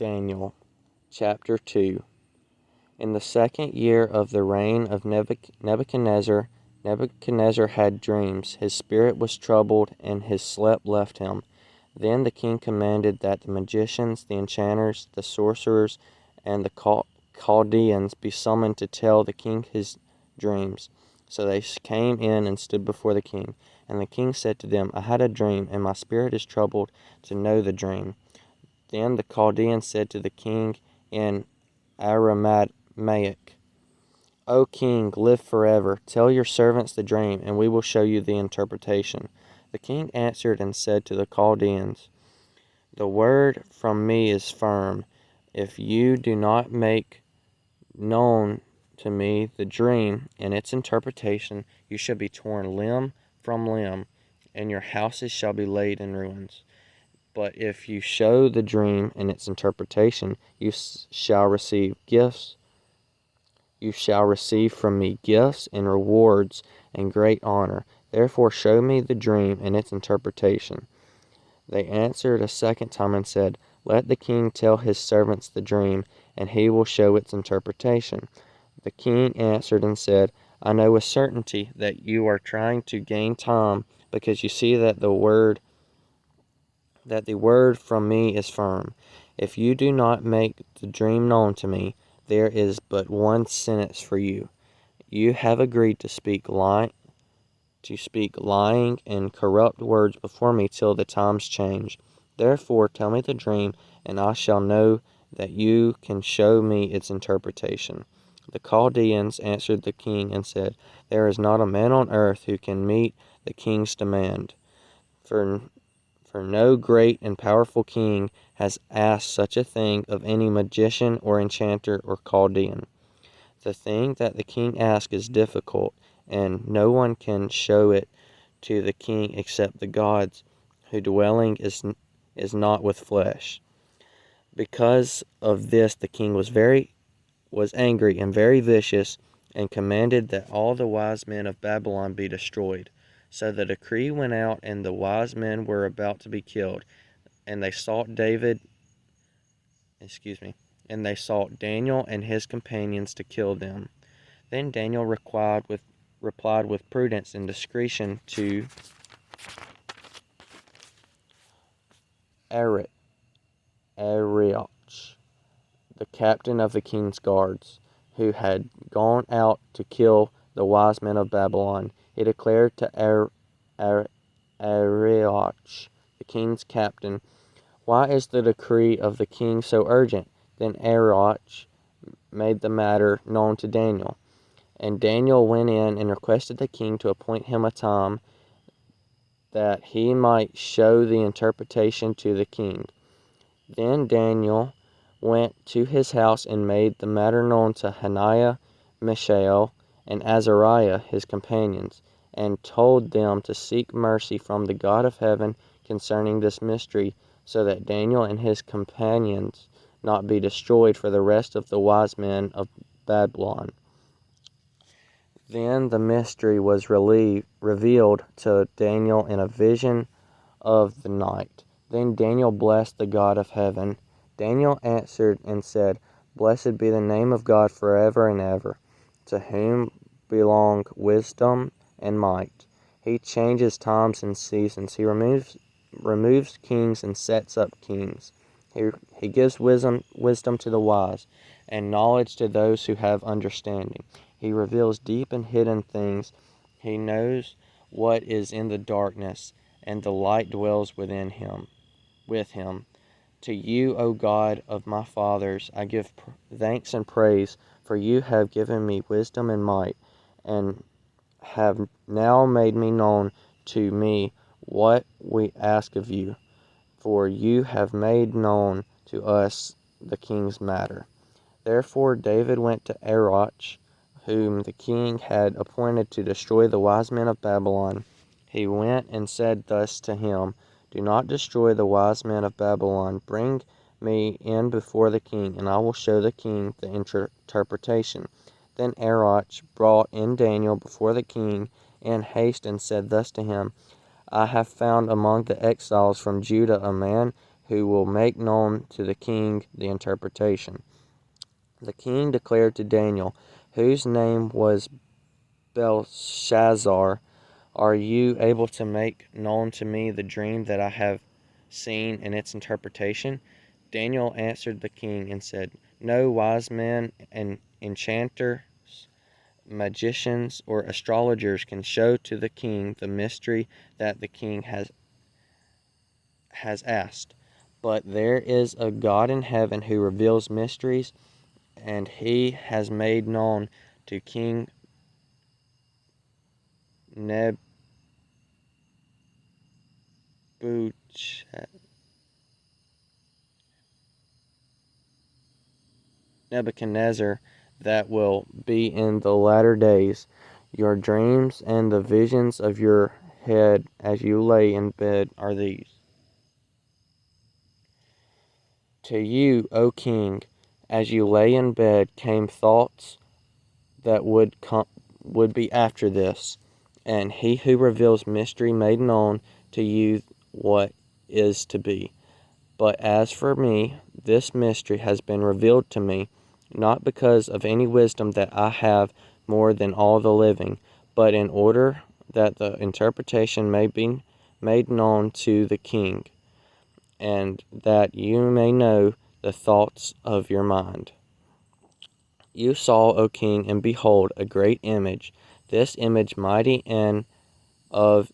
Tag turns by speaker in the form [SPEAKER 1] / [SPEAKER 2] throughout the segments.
[SPEAKER 1] Daniel chapter 2. In the 2nd year of the reign of Nebuchadnezzar, Nebuchadnezzar had dreams. His spirit was troubled, and his sleep left him. Then the king commanded that the magicians, the enchanters, the sorcerers, and the Chaldeans be summoned to tell the king his dreams. So they came in and stood before the king. And the king said to them, I had a dream, and my spirit is troubled to know the dream. Then the Chaldeans said to the king in Aramaic, O king, live forever. Tell your servants the dream, and we will show you the interpretation. The king answered and said to the Chaldeans, The word from me is firm. If you do not make known to me the dream and its interpretation, you shall be torn limb from limb, and your houses shall be laid in ruins. But if you show the dream and its interpretation, you shall receive gifts. You shall receive from me gifts and rewards and great honor. Therefore show me the dream and its interpretation. They answered a second time and said, Let the king tell his servants the dream, and he will show its interpretation. The king answered and said, I know with certainty that you are trying to gain time, because you see that the word from me is firm. If you do not make the dream known to me, there is but one sentence for you. You have agreed to speak lying and corrupt words before me till the times change. Therefore tell me the dream, and I shall know that you can show me its interpretation. The Chaldeans answered the king and said, There is not a man on earth who can meet the king's demand. For no great and powerful king has asked such a thing of any magician or enchanter or Chaldean. The thing that the king asks is difficult, and no one can show it to the king except the gods, whose dwelling is not with flesh. Because of this the king was angry and very vicious, and commanded that all the wise men of Babylon be destroyed. So the decree went out, and the wise men were about to be killed, and they sought Daniel and his companions to kill them. Then Daniel replied with prudence and discretion to Arioch, the captain of the king's guards, who had gone out to kill the wise men of Babylon. He declared to Arioch, the king's captain, Why is the decree of the king so urgent? Then Arioch made the matter known to Daniel. And Daniel went in and requested the king to appoint him a time that he might show the interpretation to the king. Then Daniel went to his house and made the matter known to Hananiah, Mishael, and Azariah, his companions, and told them to seek mercy from the God of heaven concerning this mystery, so that Daniel and his companions not be destroyed for the rest of the wise men of Babylon. Then the mystery was revealed to Daniel in a vision of the night. Then Daniel blessed the God of heaven. Daniel answered and said, Blessed be the name of God forever and ever, to whom belong wisdom and might. He changes times and seasons. He removes kings and sets up kings. He gives wisdom to the wise, and knowledge to those who have understanding. He reveals deep and hidden things. He knows what is in the darkness, and the light dwells with him. To you, O God of my fathers, I give thanks and praise, for you have given me wisdom and might, and have now made me known to me what we ask of you. For you have made known to us the king's matter. Therefore David went to Arioch, whom the king had appointed to destroy the wise men of Babylon. He went and said thus to him, Do not destroy the wise men of Babylon. Bring me in before the king, and I will show the king the interpretation. Then Arioch brought in Daniel before the king in haste, and said thus to him, I have found among the exiles from Judah a man who will make known to the king the interpretation. The king declared to Daniel, whose name was Belshazzar, are you able to make known to me the dream that I have seen and its interpretation? Daniel answered the king and said, no wise men and enchanters, magicians, or astrologers can show to the king the mystery that the king has asked. But there is a God in heaven who reveals mysteries, and he has made known to King Nebuchadnezzar that will be in the latter days. Your dreams and the visions of your head as you lay in bed are these. To you, O king, as you lay in bed came thoughts that would be after this, and he who reveals mystery made known to you what is to be. But as for me, this mystery has been revealed to me, not because of any wisdom that I have more than all the living, but in order that the interpretation may be made known to the king, and that you may know the thoughts of your mind. You saw, O king, and behold, a great image. This image, mighty and of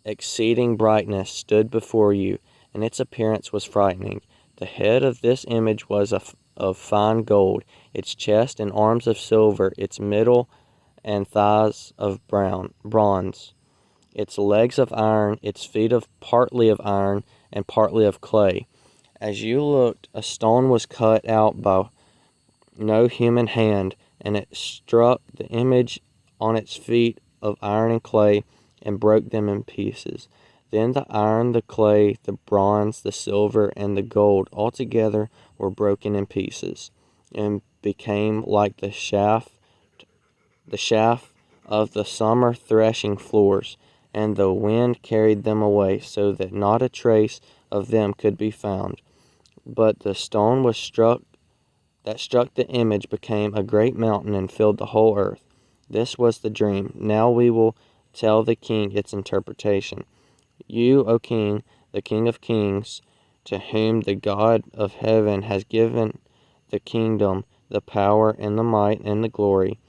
[SPEAKER 1] exceeding brightness, stood before you, and its appearance was frightening. The head of this image was of fine gold, its chest and arms of silver, its middle and thighs of bronze, its legs of iron, its feet partly of iron and partly of clay. As you looked, a stone was cut out by no human hand, and it struck the image on its feet of iron and clay, and broke them in pieces. Then the iron, the clay, the bronze, the silver, and the gold altogether were broken in pieces, and became like the shaft of the summer threshing floors, and the wind carried them away, so that not a trace of them could be found. But the stone that struck the image became a great mountain and filled the whole earth. This was the dream. Now we will tell the king its interpretation. You, O king, the King of kings, to whom the God of heaven has given the kingdom, the power, and the might, and the glory,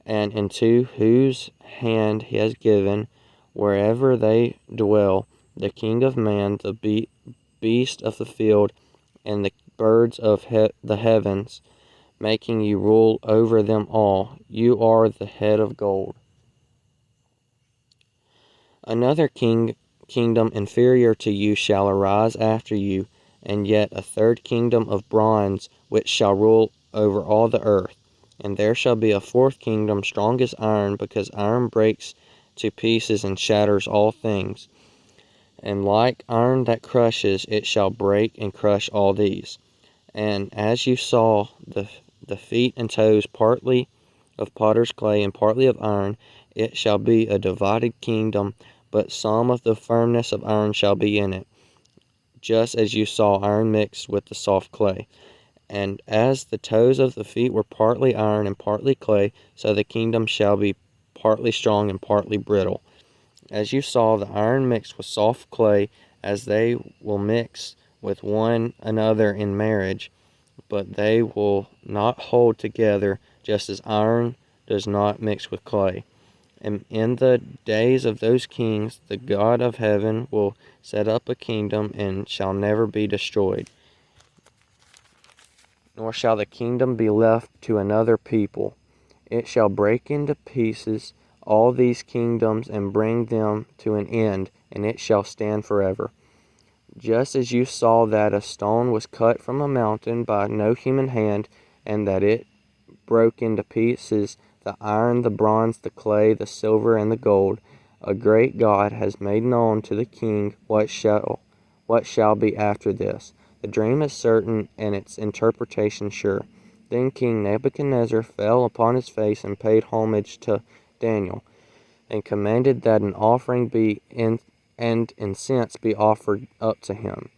[SPEAKER 1] and into whose hand he has given, wherever they dwell, the king of man, the beast of the field, and the birds of the heavens, making you rule over them all. You are the head of gold. Another kingdom inferior to you shall arise after you, and yet a third kingdom of bronze, which shall rule over all the earth. And there shall be a fourth kingdom, strong as iron, because iron breaks to pieces and shatters all things. And like iron that crushes, it shall break and crush all these. And as you saw the feet and toes partly of potter's clay and partly of iron, it shall be a divided kingdom, but some of the firmness of iron shall be in it, just as you saw iron mixed with the soft clay. And as the toes of the feet were partly iron and partly clay, so the kingdom shall be partly strong and partly brittle. As you saw the iron mixed with soft clay, as they will mix with one another in marriage, but they will not hold together, just as iron does not mix with clay. And in the days of those kings, the God of heaven will set up a kingdom and shall never be destroyed, nor shall the kingdom be left to another people. It shall break into pieces all these kingdoms and bring them to an end, and it shall stand forever. Just as you saw that a stone was cut from a mountain by no human hand, and that it broke into pieces the iron, the bronze, the clay, the silver, and the gold, a great God has made known to the king what shall be after this. The dream is certain, and its interpretation sure. Then King Nebuchadnezzar fell upon his face and paid homage to Daniel, and commanded that an offering and incense be offered up to him.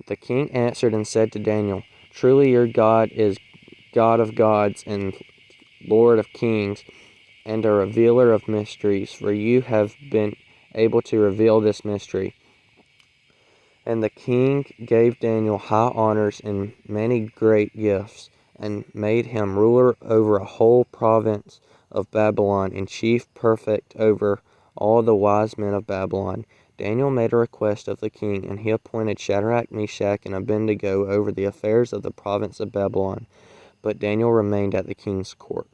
[SPEAKER 1] The king answered and said to Daniel, Truly your God is God of gods and Lord of kings, and a revealer of mysteries, for you have been able to reveal this mystery. And the king gave Daniel high honors and many great gifts, and made him ruler over a whole province of Babylon, and chief prefect over all the wise men of Babylon. Daniel made a request of the king, and he appointed Shadrach, Meshach, and Abednego over the affairs of the province of Babylon. But Daniel remained at the king's court.